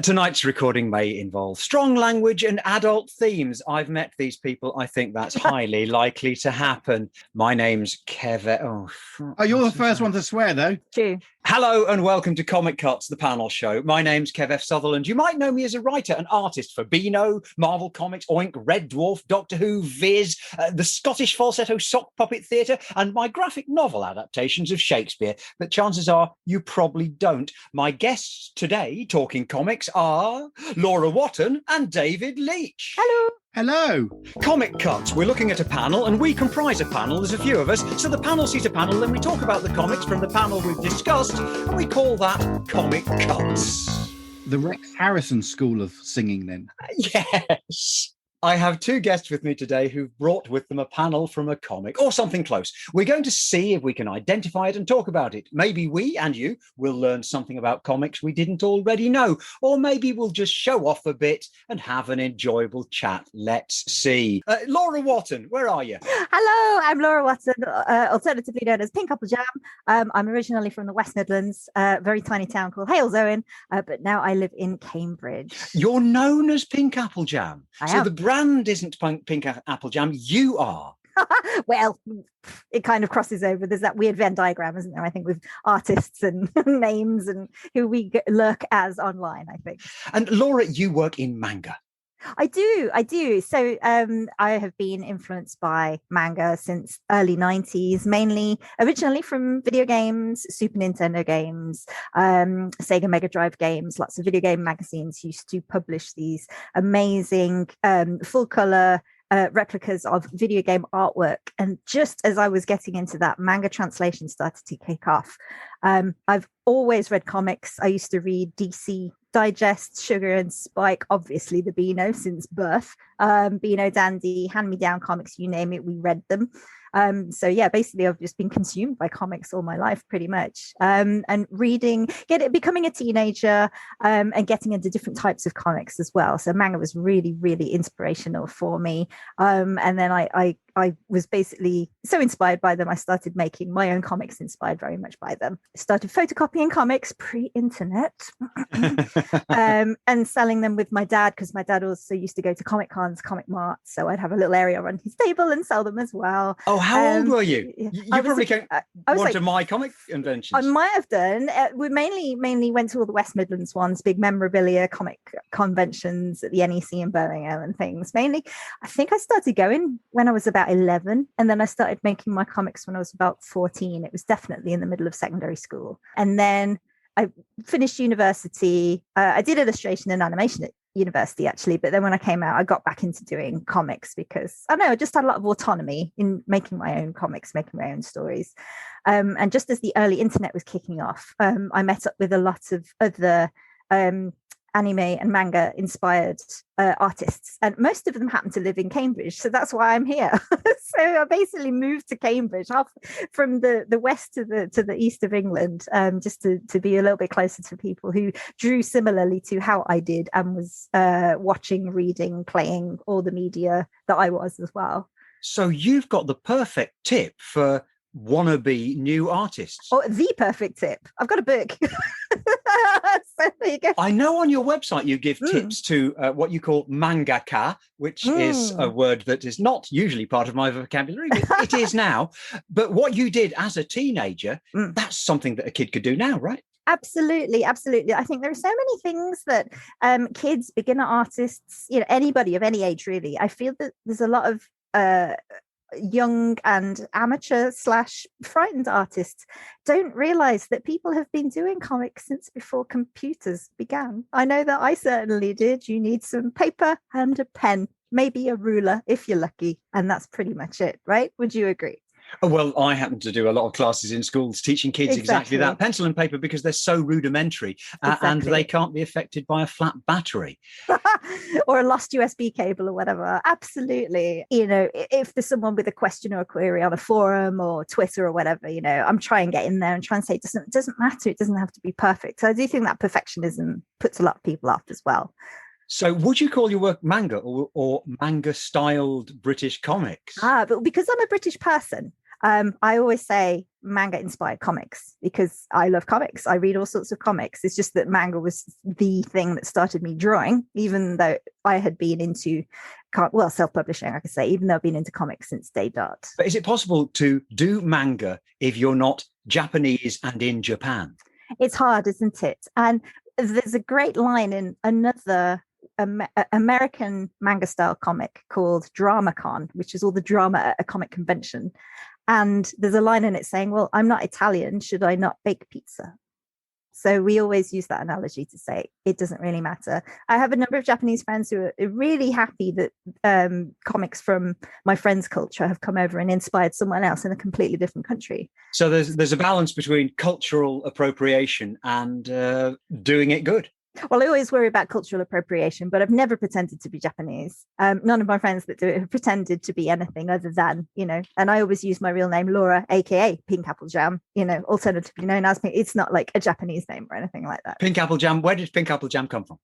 Tonight's recording may involve strong language and adult themes. I've met these people. I think that's highly likely to happen. My name's Kev. Oh, you're the first one to swear, though. True. Hello and welcome to Comic Cuts, the panel show. My name's Kev F. Sutherland. You might know me as a writer and artist for Beano, Marvel Comics, Oink, Red Dwarf, Doctor Who, Viz, the Scottish Falsetto Sock Puppet Theatre, and my graphic novel adaptations of Shakespeare. But chances are you probably don't. My guests today, talking comics, are Laura Watton and David Leach. Hello. Hello. Comic Cuts. We're looking at a panel, and we comprise a panel. There's a few of us. So the panel sees a panel, then we talk about the comics from the panel we've discussed, and we call that Comic Cuts. The Rex Harrison School of Singing, then. Yes. I have two guests with me today who've brought with them a panel from a comic or something close. We're going to see if we can identify it and talk about it. Maybe we and you will learn something about comics we didn't already know, or maybe we'll just show off a bit and have an enjoyable chat. Let's see. Laura Watton, where are you? Hello, I'm Laura Watton, alternatively known as Pink Apple Jam. I'm originally from the West Midlands, a very tiny town called Halesowen, but now I live in Cambridge. You're known as Pink Apple Jam. I am. The brand isn't Pink Apple Jam, you are. Well, it kind of crosses over. There's that weird Venn diagram, isn't there? I think with artists and names and who we lurk as online, I think. And Laura, you work in manga. I do. So I have been influenced by manga since early 90s, originally from video games, Super Nintendo games, Sega Mega Drive games. Lots of video game magazines used to publish these amazing full color replicas of video game artwork. And just as I was getting into that, manga translation started to kick off. I've always read comics. I used to read DC Digest, Sugar and Spike, obviously the Beano since birth. Beano, Dandy, hand-me-down comics, you name it, we read them. So yeah, basically I've just been consumed by comics all my life pretty much, and reading, becoming a teenager, and getting into different types of comics as well. So manga was really, really inspirational for me. And then I was basically so inspired by them, I started making my own comics inspired very much by them. Started photocopying comics pre-internet and selling them with my dad, because my dad also used to go to Comic Cons, Comic Marts, so I'd have a little area on his table and sell them as well. Oh, how old were you? You probably came one to my comic conventions. I might have done. We mainly went to all the West Midlands ones, big memorabilia comic conventions at the NEC in Birmingham and things. Mainly, I think I started going when I was about 11, and then I started making my comics when I was about 14. It was definitely in the middle of secondary school. And then I finished university. I did illustration and animation at university actually, but then when I came out I got back into doing comics because I don't know, I just had a lot of autonomy in making my own comics, making my own stories, and just as the early internet was kicking off, I met up with a lot of other anime and manga inspired artists, and most of them happen to live in Cambridge, so that's why I'm here. So I basically moved to Cambridge from the west to the east of England, just to be a little bit closer to people who drew similarly to how I did and was watching, reading, playing all the media that I was as well. So you've got the perfect tip for wannabe new artists. Oh, the perfect tip. I've got a book. So there you go. I know on your website you give tips to what you call mangaka, which is a word that is not usually part of my vocabulary, but it is now. But what you did as a teenager, that's something that a kid could do now, right? Absolutely. I think there are so many things that kids, beginner artists, anybody of any age really, I feel that there's a lot of young and amateur / frightened artists don't realize that people have been doing comics since before computers began. I know that I certainly did. You need some paper and a pen, maybe a ruler if you're lucky, and that's pretty much it, right? Would you agree? Well, I happen to do a lot of classes in schools teaching kids exactly that, pencil and paper, because they're so rudimentary and they can't be affected by a flat battery. Or a lost USB cable or whatever. Absolutely. If there's someone with a question or a query on a forum or Twitter or whatever, I'm trying to get in there and try and say it doesn't matter. It doesn't have to be perfect. So I do think that perfectionism puts a lot of people off as well. So would you call your work manga or manga-styled British comics? But because I'm a British person, I always say manga inspired comics because I love comics. I read all sorts of comics. It's just that manga was the thing that started me drawing, even though I had been into, self-publishing, I could say, even though I've been into comics since day dot. But is it possible to do manga if you're not Japanese and in Japan? It's hard, isn't it? And there's a great line in another American manga style comic called DramaCon, which is all the drama at a comic convention. And there's a line in it saying, well, I'm not Italian. Should I not bake pizza? So we always use that analogy to say it doesn't really matter. I have a number of Japanese friends who are really happy that comics from my friends' culture have come over and inspired someone else in a completely different country. So there's a balance between cultural appropriation and doing it good. Well, I always worry about cultural appropriation, but I've never pretended to be Japanese. None of my friends that do it have pretended to be anything other than, and I always use my real name, Laura, aka Pink Apple Jam, alternatively known as me. It's not like a Japanese name or anything like that. Pink Apple Jam. Where did Pink Apple Jam come from?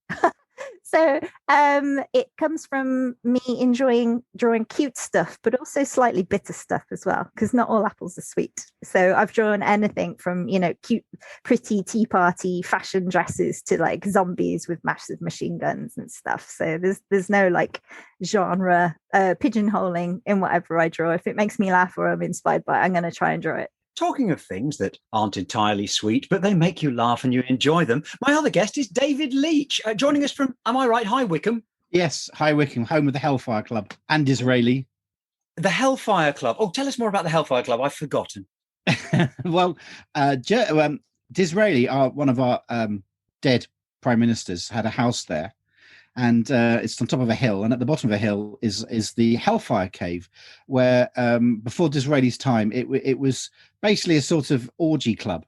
So it comes from me enjoying drawing cute stuff, but also slightly bitter stuff as well, because not all apples are sweet. So I've drawn anything from, cute, pretty tea party fashion dresses to like zombies with massive machine guns and stuff. So there's no like genre pigeonholing in whatever I draw. If it makes me laugh or I'm inspired by it, I'm going to try and draw it. Talking of things that aren't entirely sweet, but they make you laugh and you enjoy them, my other guest is David Leach, joining us from, am I right, High Wycombe? Yes, High Wycombe, home of the Hellfire Club and Disraeli. The Hellfire Club. Oh, tell us more about the Hellfire Club. I've forgotten. Well, Disraeli, one of our dead prime ministers, had a house there. And it's on top of a hill, and at the bottom of a hill is the Hellfire Cave, where before Disraeli's time, it was basically a sort of orgy club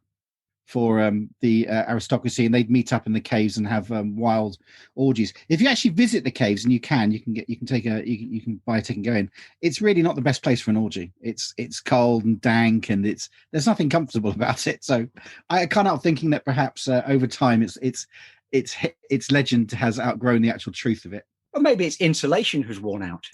for the aristocracy, and they'd meet up in the caves and have wild orgies. If you actually visit the caves, and you can buy a ticket and go in. It's really not the best place for an orgy. It's cold and dank, and there's nothing comfortable about it. So I can't help thinking that perhaps over time its legend has outgrown the actual truth of it. Or maybe its insulation has worn out.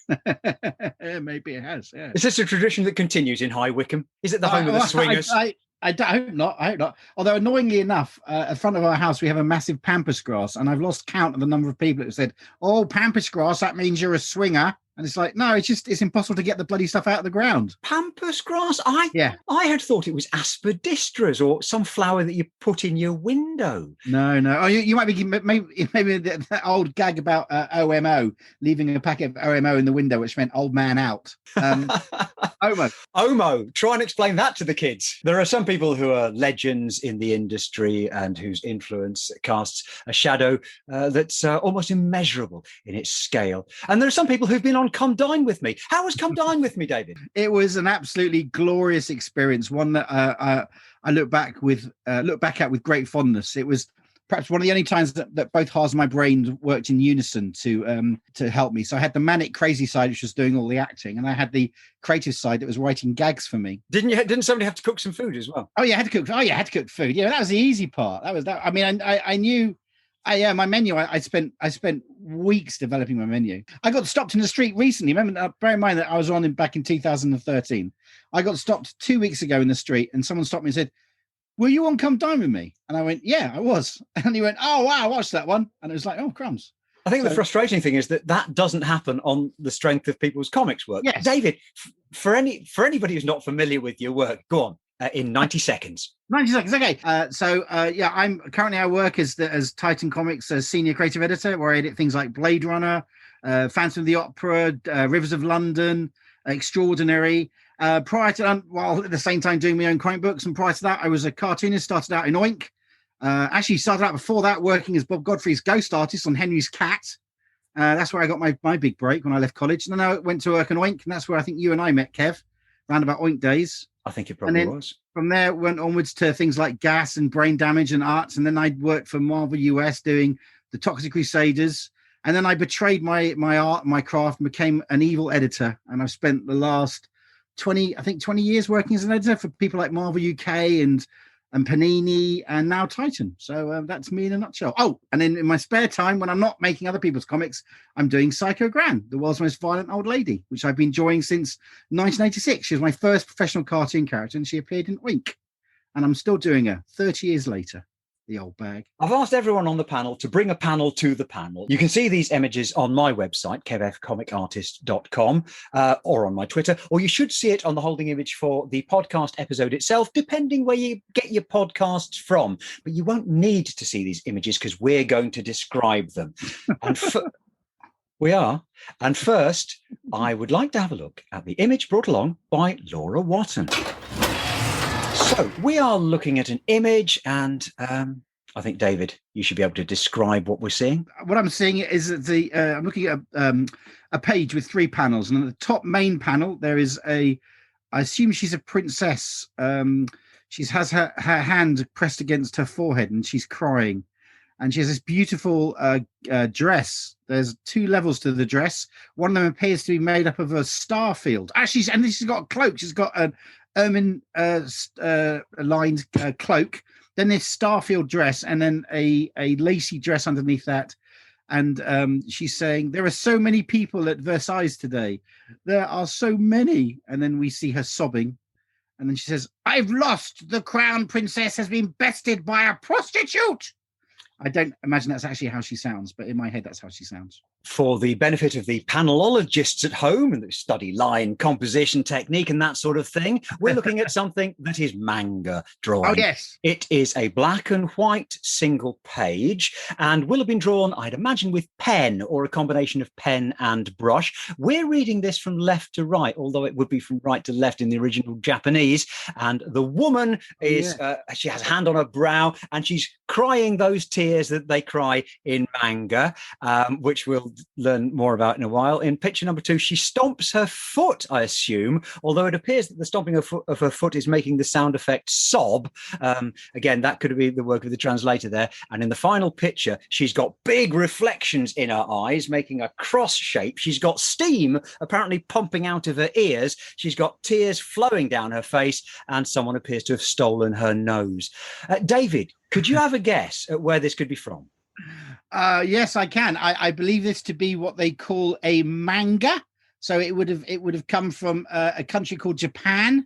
Maybe it has. Yeah. Is this a tradition that continues in High Wycombe? Is it the home of the swingers? I hope not. Although annoyingly enough, in front of our house we have a massive pampas grass, and I've lost count of the number of people that have said, "Oh, pampas grass, that means you're a swinger." And it's like, no, it's impossible to get the bloody stuff out of the ground. Pampas grass? I had thought it was aspidistras or some flower that you put in your window. No. Oh, you might be maybe that old gag about OMO, leaving a packet of OMO in the window, which meant old man out. Omo. Try and explain that to the kids. There are some people who are legends in the industry and whose influence casts a shadow that's almost immeasurable in its scale. And there are some people who've been on Come Dine With Me. How was Come Dine With Me, David? It was an absolutely glorious experience, one that I look back at with great fondness. It was perhaps one of the only times that both halves of my brain worked in unison to help me. So I had the manic crazy side, which was doing all the acting, and I had the creative side that was writing gags for me. Didn't somebody have to cook some food as well? I had to cook food. Yeah, that was the easy part. That was that. I mean, I knew. My menu. I spent weeks developing my menu. I got stopped in the street recently. Remember, bear in mind that I was on back in 2013. I got stopped 2 weeks ago in the street, and someone stopped me and said, "Were you on Come Dine With Me?" And I went, "Yeah, I was." And he went, "Oh wow, I watched that one." And it was like, "Oh crumbs." I think the frustrating thing is that doesn't happen on the strength of people's comics work. Yes. David, for anybody who's not familiar with your work, go on. In 90 seconds. 90 seconds, okay. I work as Titan Comics as senior creative editor, where I edit things like Blade Runner, Phantom of the Opera, Rivers of London, Extraordinary. Prior to while at the same time doing my own comic books, and prior to that, I was a cartoonist. Started out in Oink. Actually, started out before that working as Bob Godfrey's ghost artist on Henry's Cat. That's where I got my big break when I left college. And then I went to work in Oink, and that's where I think you and I met, Kev, round about Oink days. I think it probably was. From there, went onwards to things like Gas and Brain Damage and Arts. And then I worked for Marvel US doing the Toxic Crusaders. And then I betrayed my art, my craft, and became an evil editor. And I've spent the last 20 years working as an editor for people like Marvel UK and and Panini, and now Titan. So that's me in a nutshell. Oh, and then in my spare time, when I'm not making other people's comics, I'm doing Psycho Gran, the world's most violent old lady, which I've been drawing since 1986. She was my first professional cartoon character, and she appeared in Oink. And I'm still doing her 30 years later. The old bag. I've asked everyone on the panel to bring a panel to the panel. You can see these images on my website, kevfcomicartist.com, or on my Twitter, or you should see it on the holding image for the podcast episode itself, depending where you get your podcasts from. But you won't need to see these images because we're going to describe them. And we are. And first, I would like to have a look at the image brought along by Laura Watton. So we are looking at an image, and I think, David, you should be able to describe what we're seeing. What I'm seeing is that I'm looking at a page with 3 panels, and on the top main panel there is I assume she's a princess. She has her hand pressed against her forehead, and she's crying, and she has this beautiful dress. There's 2 levels to the dress. One of them appears to be made up of a star field. Actually, and she's got a cloak. She's got an ermine lined cloak, then this starfield dress, and then a lacy dress underneath that. And she's saying, there are so many people at Versailles today. There are so many. And then we see her sobbing. And then she says, I've lost. The crown princess has been bested by a prostitute. I don't imagine that's actually how she sounds, but in my head, that's how she sounds. For the benefit of the panelologists at home and that study line composition technique and that sort of thing, we're looking at something that is manga drawing. Oh, yes. It is a black and white single page and will have been drawn, I'd imagine, with pen or a combination of pen and brush. We're reading this from left to right, although it would be from right to left in the original Japanese. And the woman is, she has a hand on her brow and she's crying those tears that they cry in manga, which we'll learn more about in a while. In picture number 2, she stomps her foot, I assume, although it appears that the stomping of her foot is making the sound effect sob. Again, that could be the work of the translator there. And in the final picture, she's got big reflections in her eyes, making a cross shape. She's got steam apparently pumping out of her ears. She's got tears flowing down her face, and someone appears to have stolen her nose. David, could you have a guess at where this could be from? Yes, I can. I believe this to be what they call a manga. So it would have come from a country called Japan.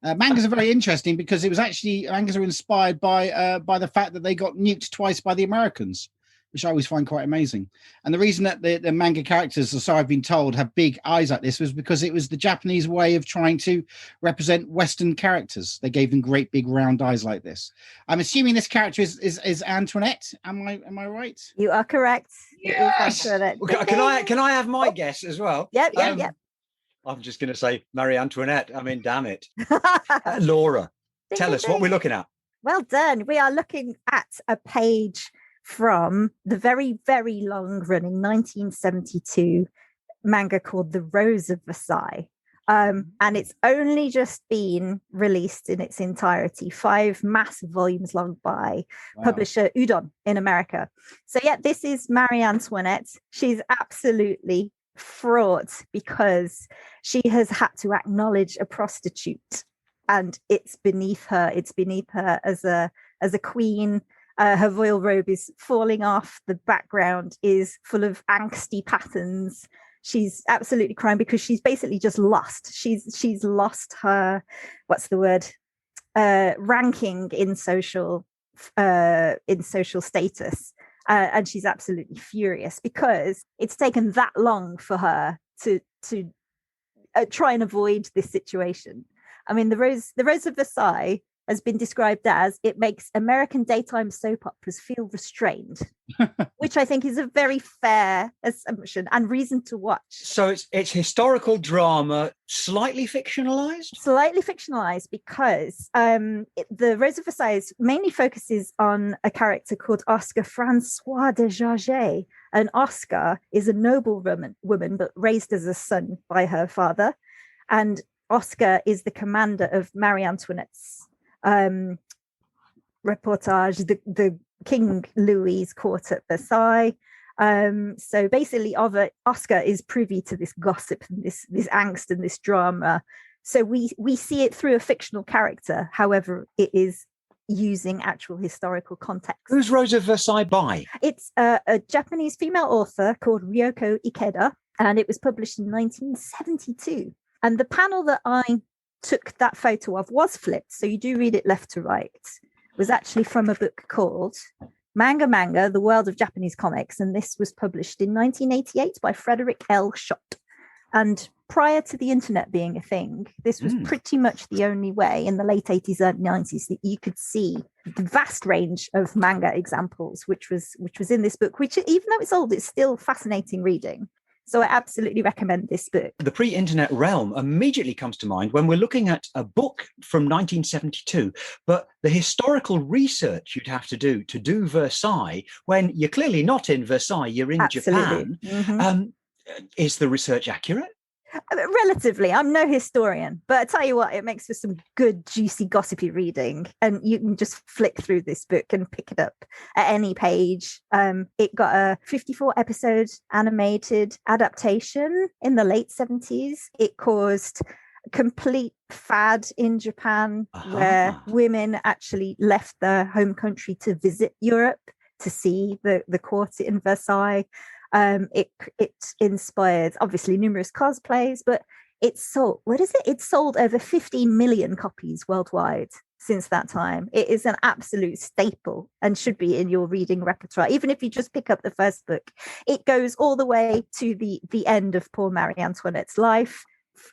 Mangas are very interesting because it was actually mangas are inspired by the fact that they got nuked twice by the Americans, which I always find quite amazing. And the reason that the manga characters, so I've been told, have big eyes like this was because it was the Japanese way of trying to represent Western characters. They gave them great big round eyes like this. I'm assuming this character is Antoinette. Am I right? You are correct. Yes! Can I have my guess as well? Yep. I'm just going to say Marie Antoinette. I mean, damn it. Laura, tell us what we're looking at. Well done. We are looking at a page from the very, very long-running 1972 manga called The Rose of Versailles. And it's only just been released in its entirety, 5 massive volumes long by publisher Udon in America. So yeah, this is Marie Antoinette. She's absolutely fraught because she has had to acknowledge a prostitute, and it's beneath her. It's beneath her as a queen. Her royal robe is falling off. The background is full of angsty patterns. She's absolutely crying because she's basically just lost. She's lost her, ranking in social status, and she's absolutely furious because it's taken that long for her to try and avoid this situation. I mean, the Rose of Versailles has been described as it makes American daytime soap operas feel restrained, which I think is a very fair assumption and reason to watch. So it's historical drama, slightly fictionalized? Slightly fictionalized because the Rose of Versailles mainly focuses on a character called Oscar Francois de Jarget. And Oscar is a noble woman, but raised as a son by her father. And Oscar is the commander of Marie Antoinette's reportage, the King Louis's court at Versailles. So basically, Oscar is privy to this gossip and this angst and this drama. So we see it through a fictional character. However, it is, using actual historical context. Who's Rosa Versailles by? It's a Japanese female author called Ryoko Ikeda, and it was published in 1972. And the panel that I took that photo of was flipped, so you do read it left to right, was actually from a book called Manga, The World of Japanese Comics, and this was published in 1988 by Frederick L. Schott. And prior to the internet being a thing, this was pretty much the only way in the late 80s, early 90s that you could see the vast range of manga examples, which was in this book, which, even though it's old, it's still fascinating reading. So I absolutely recommend this book. The pre-internet realm immediately comes to mind when we're looking at a book from 1972, but the historical research you'd have to do Versailles, when you're clearly not in Versailles, you're in Absolutely. Japan. Is the research accurate? Relatively. I'm no historian, but I tell you what, it makes for some good, juicy, gossipy reading. And you can just flick through this book and pick it up at any page. It got a 54-episode animated adaptation in the late 70s. It caused a complete fad in Japan where women actually left their home country to visit Europe to see the court in Versailles. It inspired obviously numerous cosplays, but it sold over 15 million copies worldwide since that time. It is an absolute staple and should be in your reading repertoire. Even if you just pick up the first book, it goes all the way to the end of poor Marie Antoinette's life,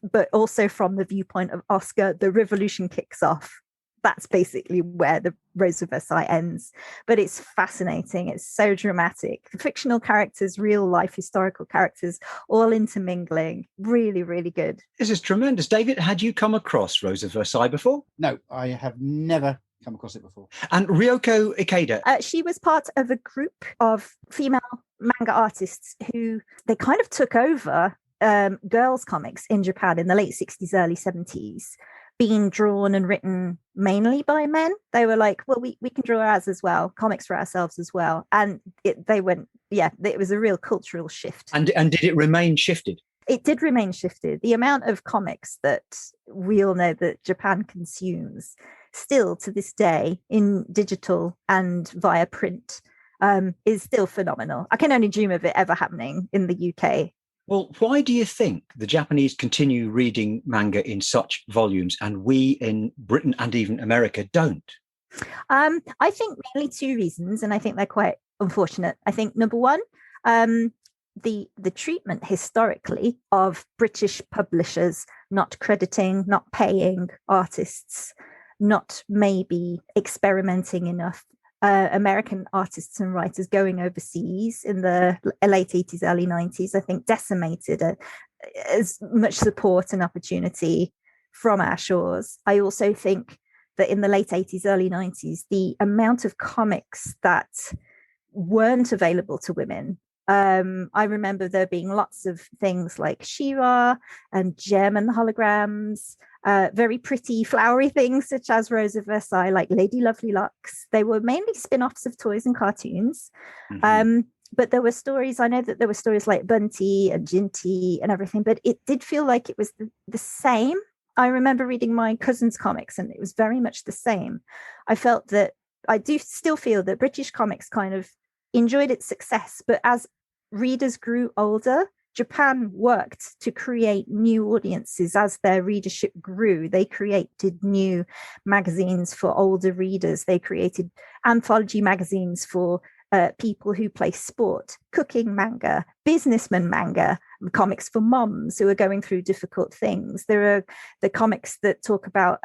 but also from the viewpoint of Oscar, the revolution kicks off. That's basically where the Rose of Versailles ends. But it's fascinating. It's so dramatic. The fictional characters, real life historical characters, all intermingling. Really, really good. This is tremendous. David, had you come across Rose of Versailles before? No, I have never come across it before. And Ryoko Ikeda? She was part of a group of female manga artists who they kind of took over girls' comics in Japan in the late 60s, early 70s. Being drawn and written mainly by men. They were like, well, we can draw ours as well, comics for ourselves as well. And it was a real cultural shift. And did it remain shifted? It did remain shifted. The amount of comics that we all know that Japan consumes still to this day in digital and via print is still phenomenal. I can only dream of it ever happening in the UK. Well, why do you think the Japanese continue reading manga in such volumes and we in Britain and even America don't? I think mainly two reasons, and I think they're quite unfortunate. I think number one, the treatment historically of British publishers not crediting, not paying artists, not maybe experimenting enough. American artists and writers going overseas in the late 80s, early 90s, I think decimated as much support and opportunity from our shores. I also think that in the late 80s, early 90s, the amount of comics that weren't available to women. I remember there being lots of things like She-Ra and Gem and the Holograms, very pretty flowery things such as Rose of Versailles, like Lady Lovely Locks. They were mainly spin-offs of toys and cartoons. But there were stories, I know that there were stories like Bunty and Ginty and everything, but it did feel like it was the same. I remember reading my cousin's comics and it was very much the same. I do still feel that British comics kind of enjoyed its success, but as readers grew older, Japan worked to create new audiences as their readership grew. They created new magazines for older readers. They created anthology magazines for people who play sport, cooking manga, businessman manga, comics for moms who are going through difficult things. There are the comics that talk about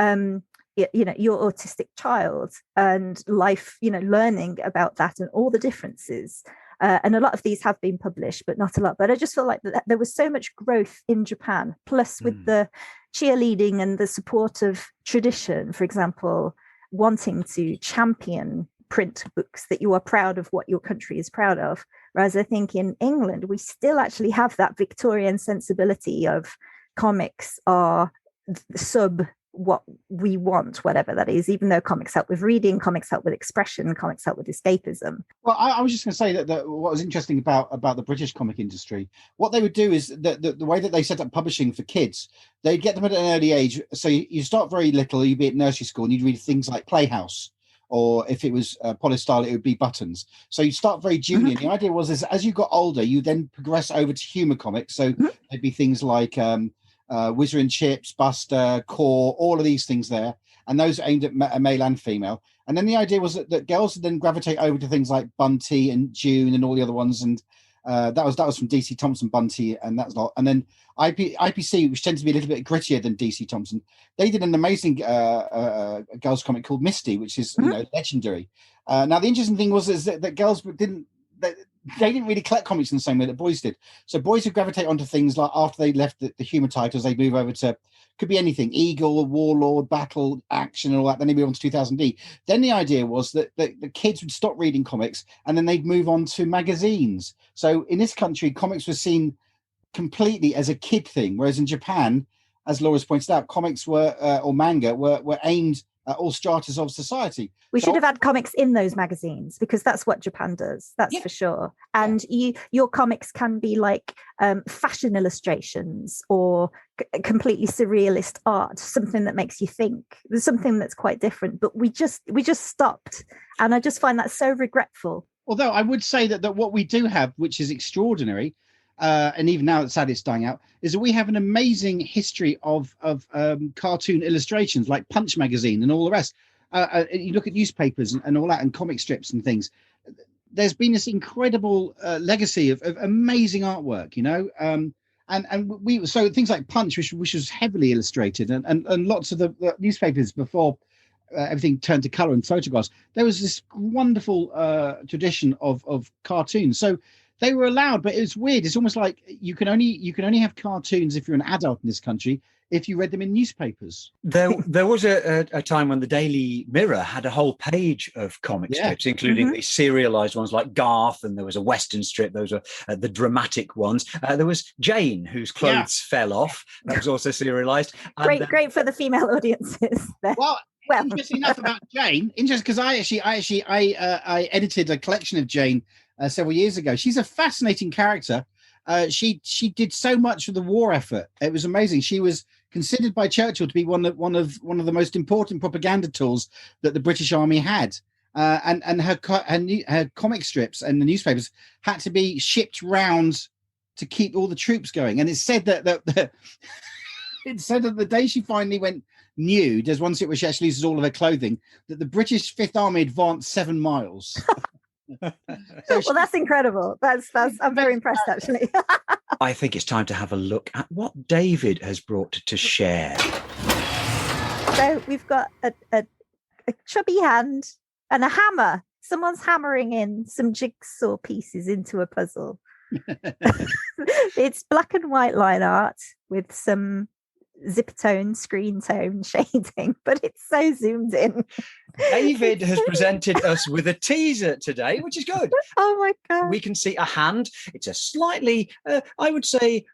your autistic child and life, learning about that and all the differences. And a lot of these have been published, but not a lot. But I just feel like that there was so much growth in Japan, plus with the cheerleading and the support of tradition, for example, wanting to champion print books that you are proud of what your country is proud of. Whereas I think in England, we still actually have that Victorian sensibility of comics are sub what we want, whatever that is, even though comics help with reading, comics help with expression, comics help with escapism. Well, I was just going to say that what was interesting about the British comic industry, what they would do is that the way that they set up publishing for kids, they'd get them at an early age. So you start very little, you'd be at nursery school and you'd read things like Playhouse or if it was polystyrene, it would be buttons. So you start very junior. The idea was is as you got older, you then progress over to humor comics. So there'd be things like Whizzer and Chips, Buster, Core, all of these things there. And those are aimed at male and female. And then the idea was that girls would then gravitate over to things like Bunty and June and all the other ones. And that was from DC Thompson, Bunty, and that's not. And then IPC, which tends to be a little bit grittier than DC Thompson, they did an amazing girls comic called Misty, which is legendary. Now the interesting thing was is that girls didn't really collect comics in the same way that boys did. So boys would gravitate onto things like after they left the humor titles, they'd move over to could be anything, Eagle, Warlord, Battle, Action, and all that. Then they move on to 2000D. Then the idea was that the kids would stop reading comics and then they'd move on to magazines. So in this country, comics were seen completely as a kid thing, whereas in Japan, as Laura's pointed out, comics were or manga were aimed at all stratas of society. We should have had comics in those magazines because that's what Japan does. That's for sure. And your comics can be like fashion illustrations or completely surrealist art, something that makes you think. There's something that's quite different, but we just stopped, and I just find that so regretful. Although I would say that what we do have, which is extraordinary, and even now it's sad it's dying out, is that we have an amazing history of cartoon illustrations like Punch magazine and all the rest. You look at newspapers and all that and comic strips and things. There's been this incredible legacy of amazing artwork, and we so things like Punch, which was heavily illustrated, and lots of the newspapers before everything turned to color and photographs. There was this wonderful tradition of cartoons. So they were allowed, but it was weird. It's almost like you can only have cartoons if you're an adult in this country if you read them in newspapers. There was a time when the Daily Mirror had a whole page of comic strips, including the serialized ones like Garth, and there was a Western strip. Those are the dramatic ones. There was Jane, whose clothes fell off. That was also serialized. Great for the female audiences. Well, interesting enough about Jane, because I edited a collection of Jane several years ago. She's a fascinating character. She did so much for the war effort. It was amazing. She was considered by Churchill to be one of the most important propaganda tools that the British Army had. And her comic strips and the newspapers had to be shipped round to keep all the troops going. And it's said that the day she finally went nude, there's one strip where she actually loses all of her clothing, that the British Fifth Army advanced 7 miles. Well, that's incredible. That's I'm very impressed, actually. I think it's time to have a look at what David has brought to share. So we've got a chubby hand and a hammer. Someone's hammering in some jigsaw pieces into a puzzle. It's black and white line art with some zip tone, screen tone shading, but it's so zoomed in. David has presented us with a teaser today, which is good. Oh my God. We can see a hand. It's a slightly, I would say,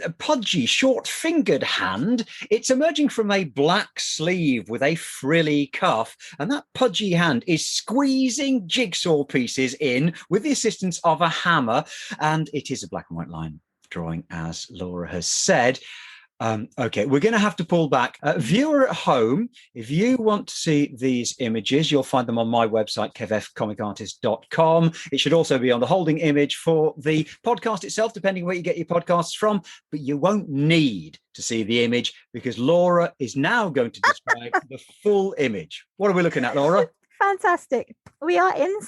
a pudgy, short-fingered hand. It's emerging from a black sleeve with a frilly cuff, and that pudgy hand is squeezing jigsaw pieces in with the assistance of a hammer, and it is a black and white line drawing, as Laura has said. Okay, we're going to have to pull back. Viewer at home, if you want to see these images, you'll find them on my website, kevfcomicartist.com. It should also be on the holding image for the podcast itself, depending on where you get your podcasts from. But you won't need to see the image because Laura is now going to describe the full image. What are we looking at, Laura? Fantastic. We are in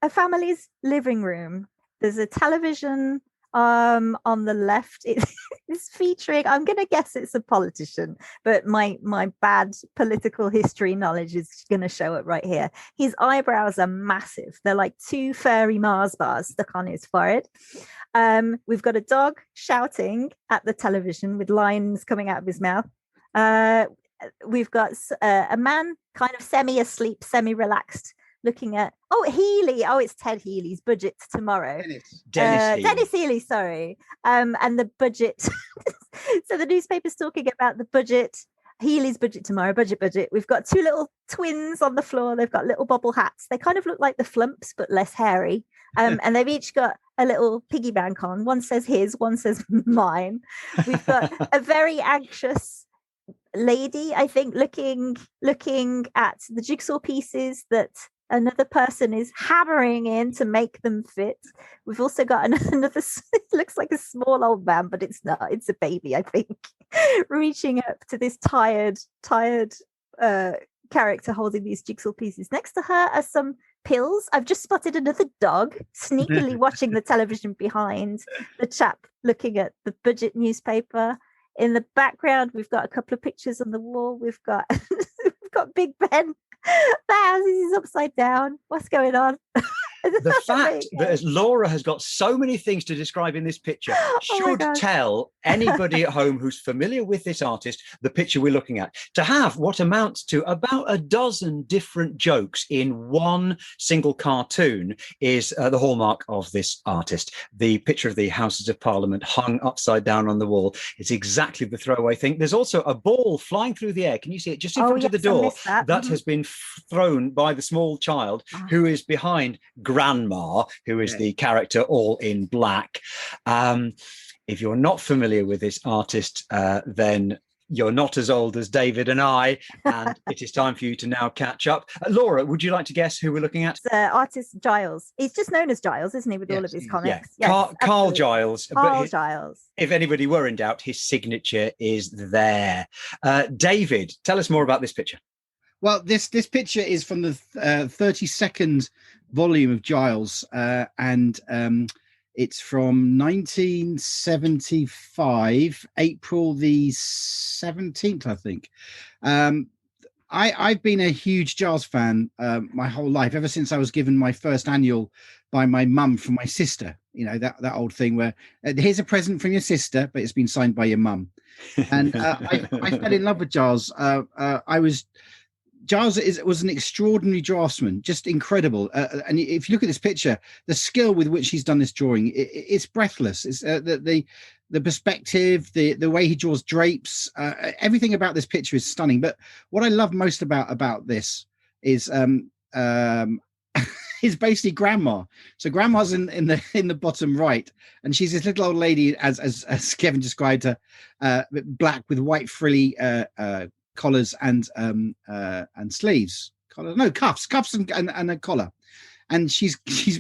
a family's living room. There's a television on the left. It's featuring, I'm going to guess it's a politician, but my bad political history knowledge is going to show it right here. His eyebrows are massive. They're like 2 fairy Mars bars stuck on his forehead. We've got a dog shouting at the television with lines coming out of his mouth. We've got a man kind of semi-asleep, semi-relaxed, looking at Healy. It's Ted Healy's budget tomorrow. Dennis Healy, sorry. And the budget. So the newspaper's talking about the budget. Healy's budget tomorrow. Budget. We've got 2 little twins on the floor. They've got little bobble hats. They kind of look like the Flumps, but less hairy. And they've each got a little piggy bank on. One says his, one says mine. We've got a very anxious lady, I think, looking at the jigsaw pieces that another person is hammering in to make them fit. We've also got another, it looks like a small old man, but it's not, it's a baby, I think, reaching up to this tired character holding these jigsaw pieces. Next to her are some pills. I've just spotted another dog sneakily watching the television behind the chap looking at the budget newspaper. In the background, we've got a couple of pictures on the wall. We've got we've got Big Ben. The house is upside down. What's going on? The fact that Laura has got so many things to describe in this picture should tell anybody at home who's familiar with this artist the picture we're looking at. To have what amounts to about a dozen different jokes in one single cartoon is the hallmark of this artist. The picture of the Houses of Parliament hung upside down on the wall is exactly the throwaway thing. There's also a ball flying through the air. Can you see it just in front of the door? That has been thrown by the small child who is behind Grandma, who is the character all in black. If you're not familiar with this artist, then you're not as old as David and I, and it is time for you to now catch up. Laura, would you like to guess who we're looking at? The artist Giles. He's just known as Giles, isn't he, with all of his comics? Yeah. Carl Giles. Carl Giles. If anybody were in doubt, his signature is there. David, tell us more about this picture. Well, this picture is from the 32nd volume of Giles, and it's from 1975, April the 17th, I think. I've been a huge Giles fan my whole life, ever since I was given my first annual by my mum from my sister. You know, that old thing where here's a present from your sister, but it's been signed by your mum. And I fell in love with Giles. Giles was an extraordinary draftsman, just incredible. And if you look at this picture, the skill with which he's done this drawing, it's breathless. It's the perspective, the way he draws drapes, everything about this picture is stunning. But what I love most about this is is basically Grandma. So Grandma's in the bottom right, and she's this little old lady, as Kevin described her, black with white frilly collars and sleeves. Cuffs and a collar. And she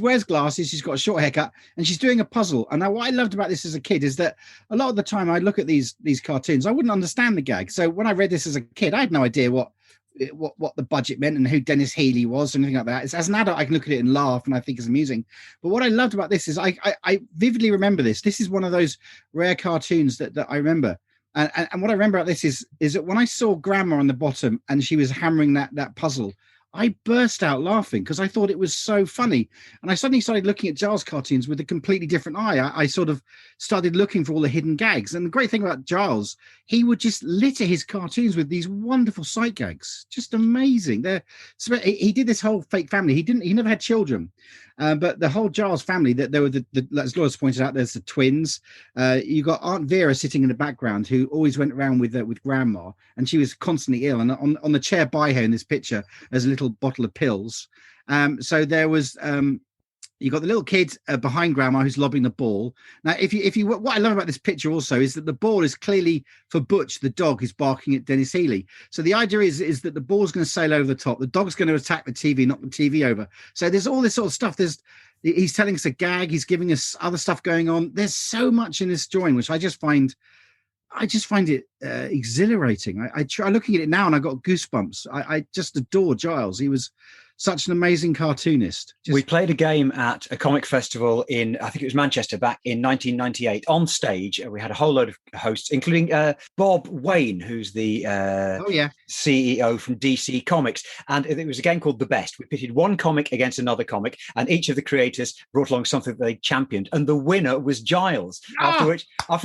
wears glasses. She's got a short haircut, and she's doing a puzzle. And now, what I loved about this as a kid is that a lot of the time I look at these cartoons, I wouldn't understand the gag. So when I read this as a kid, I had no idea what the budget meant and who Dennis Healy was or anything like that. As an adult, I can look at it and laugh, and I think it's amusing. But what I loved about this is I vividly remember this. This is one of those rare cartoons that I remember. And what I remember about this is that when I saw Grandma on the bottom and she was hammering that puzzle, I burst out laughing because I thought it was so funny. And I suddenly started looking at Giles cartoons with a completely different eye. I sort of started looking for all the hidden gags. And the great thing about Giles, he would just litter his cartoons with these wonderful sight gags. Just amazing. He did this whole fake family. He never had children. But the whole Giles family, that there were as Laura's pointed out, there's the twins. You got Aunt Vera sitting in the background, who always went around with Grandma, and she was constantly ill. And on the chair by her in this picture, there's a little bottle of pills. So there was you got the little kid behind Grandma who's lobbing the ball. Now, what I love about this picture also is that the ball is clearly for Butch, the dog who's barking at Dennis Healy. So the idea is that the ball's going to sail over the top. The dog's going to attack the TV, knock the TV over. So there's all this sort of stuff. He's telling us a gag. He's giving us other stuff going on. There's so much in this drawing, which I just find it exhilarating. I try looking at it now and I got goosebumps. I just adore Giles. He was such an amazing cartoonist. We played a game at a comic festival in, I think it was Manchester, back in 1998. On stage, we had a whole load of hosts, including Bob Wayne, who's the CEO from DC Comics. And it was a game called The Best. We pitted one comic against another comic, and each of the creators brought along something that they championed. And the winner was Giles. After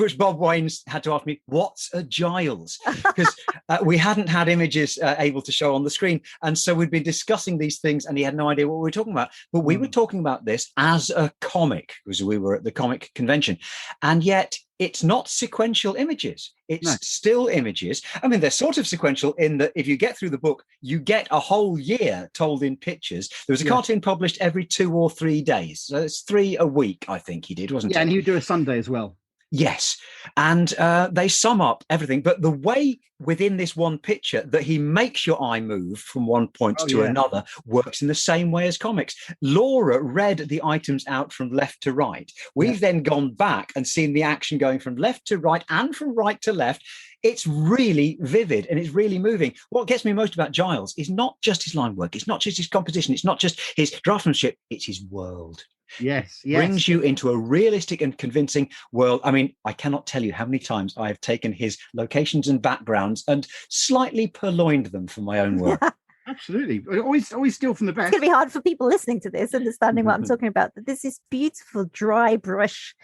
which Bob Wayne had to ask me, what's a Giles? Because we hadn't had images able to show on the screen. And so we'd been discussing these things, and he had no idea what we were talking about. But we were talking about this as a comic, because we were at the comic convention. And yet it's not sequential images. It's still images. I mean, they're sort of sequential in that if you get through the book, you get a whole year told in pictures. There was a cartoon published every 2 or 3 days. So it's 3 a week, I think he did, wasn't it? Yeah, and he would do a Sunday as well. Yes, and they sum up everything. But the way within this one picture that he makes your eye move from one point to another works in the same way as comics. Laura read the items out from left to right. We've then gone back and seen the action going from left to right and from right to left. It's really vivid and it's really moving. What gets me most about Giles is not just his line work. It's not just his composition. It's not just his draftsmanship. It's his world. Yes. Brings you into a realistic and convincing world. I mean, I cannot tell you how many times I have taken his locations and backgrounds and slightly purloined them for my own work. Absolutely. Always steal from the best. It's going to be hard for people listening to this, understanding what I'm talking about. That this is beautiful, dry brush,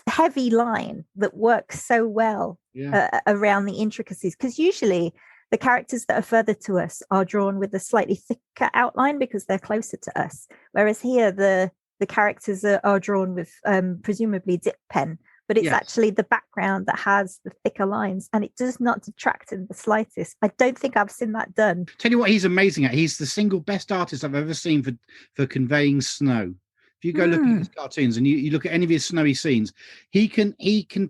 heavy line that works so well around the intricacies. Because usually the characters that are further to us are drawn with a slightly thicker outline because they're closer to us. Whereas here, the characters are drawn with presumably dip pen, but it's actually the background that has the thicker lines, and it does not detract in the slightest. I don't think I've seen that done. Tell you what he's amazing at. He's the single best artist I've ever seen for conveying snow. If you go look at his cartoons and you look at any of his snowy scenes, he can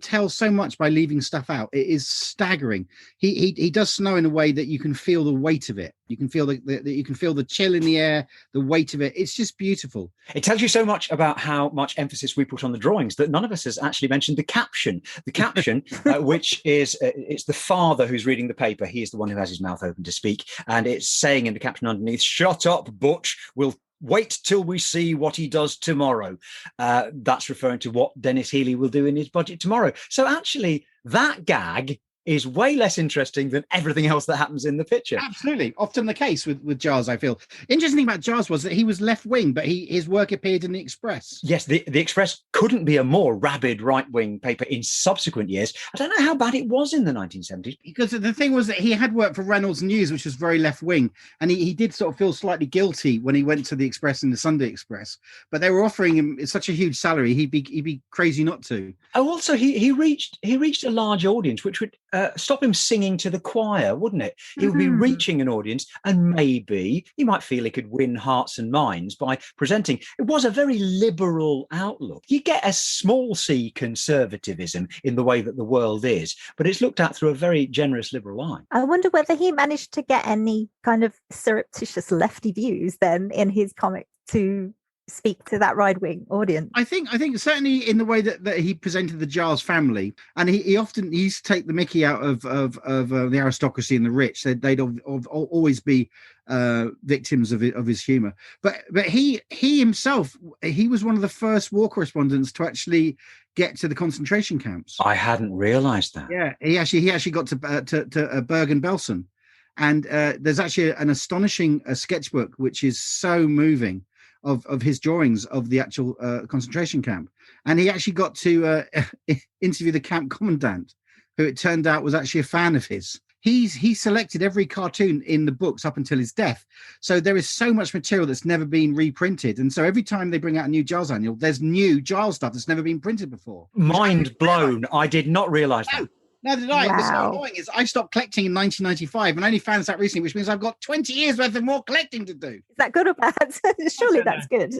tell so much by leaving stuff out. It is staggering. He does snow in a way that you can feel the weight of it. You can feel the chill in the air, the weight of it. It's just beautiful. It tells you so much about how much emphasis we put on the drawings that none of us has actually mentioned the caption. The caption, which is it's the father who's reading the paper. He is the one who has his mouth open to speak, and it's saying in the caption underneath, "Shut up, Butch. We'll wait till we see what he does tomorrow." That's referring to what Dennis Healy will do in his budget tomorrow. So actually, that gag is way less interesting than everything else that happens in the picture. Absolutely. Often the case with Giles, I feel. Interesting thing about Giles was that he was left-wing, but his work appeared in the Express. Yes, the Express couldn't be a more rabid right-wing paper in subsequent years. I don't know how bad it was in the 1970s. Because the thing was that he had worked for Reynolds News, which was very left-wing, and he did sort of feel slightly guilty when he went to the Express and the Sunday Express. But they were offering him such a huge salary, he'd be crazy not to. Oh, also, he reached a large audience, which would stop him singing to the choir, wouldn't it? He would be reaching an audience, and maybe he might feel he could win hearts and minds by presenting. It was a very liberal outlook. You get a small c conservatism in the way that the world is, but it's looked at through a very generous liberal eye. I wonder whether he managed to get any kind of surreptitious lefty views then in his comic to speak to that right-wing audience. I think certainly in the way that he presented the Giles family, and he often used to take the mickey out of the aristocracy and the rich. They'd always be victims of his humor. But he himself, he was one of the first war correspondents to actually get to the concentration camps. I hadn't realized that. Yeah, he actually got to Bergen-Belsen, and there's actually an astonishing sketchbook which is so moving of his drawings of the actual concentration camp. And he actually got to interview the camp commandant, who it turned out was actually a fan of his. He selected every cartoon in the books up until his death. So there is so much material that's never been reprinted. And so every time they bring out a new Giles annual, there's new Giles stuff that's never been printed before. Mind blown. I did not realize that. Neither did I. What's so annoying is I stopped collecting in 1995 and only found this out recently, which means I've got 20 years worth of more collecting to do. Is that good or bad? Surely that's good.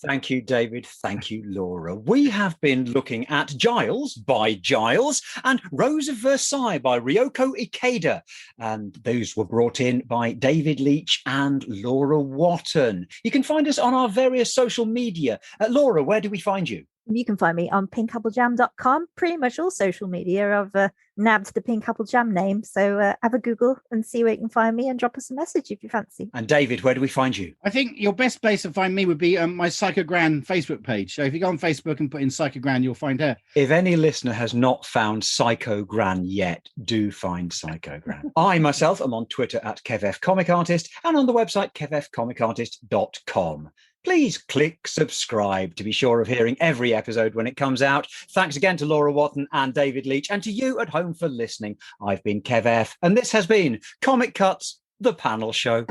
Thank you, David. Thank you, Laura. We have been looking at Giles by Giles and Rose of Versailles by Ryoko Ikeda. And those were brought in by David Leach and Laura Watton. You can find us on our various social media. Laura, where do we find you? You can find me on pinkappljam.com. Pretty much all social media. I've nabbed the Pink Apple Jam name. So have a Google and see where you can find me and drop us a message if you fancy. And David, where do we find you? I think your best place to find me would be my Psycho Gran Facebook page. So if you go on Facebook and put in Psycho Gran, you'll find her. If any listener has not found Psycho Gran yet, do find Psycho Gran. I myself am on Twitter at KevFComicArtist and on the website kevfcomicartist.com. Please click subscribe to be sure of hearing every episode when it comes out. Thanks again to Laura Watton and David Leach, and to you at home for listening. I've been Kev F, and this has been Comic Cuts, the panel show.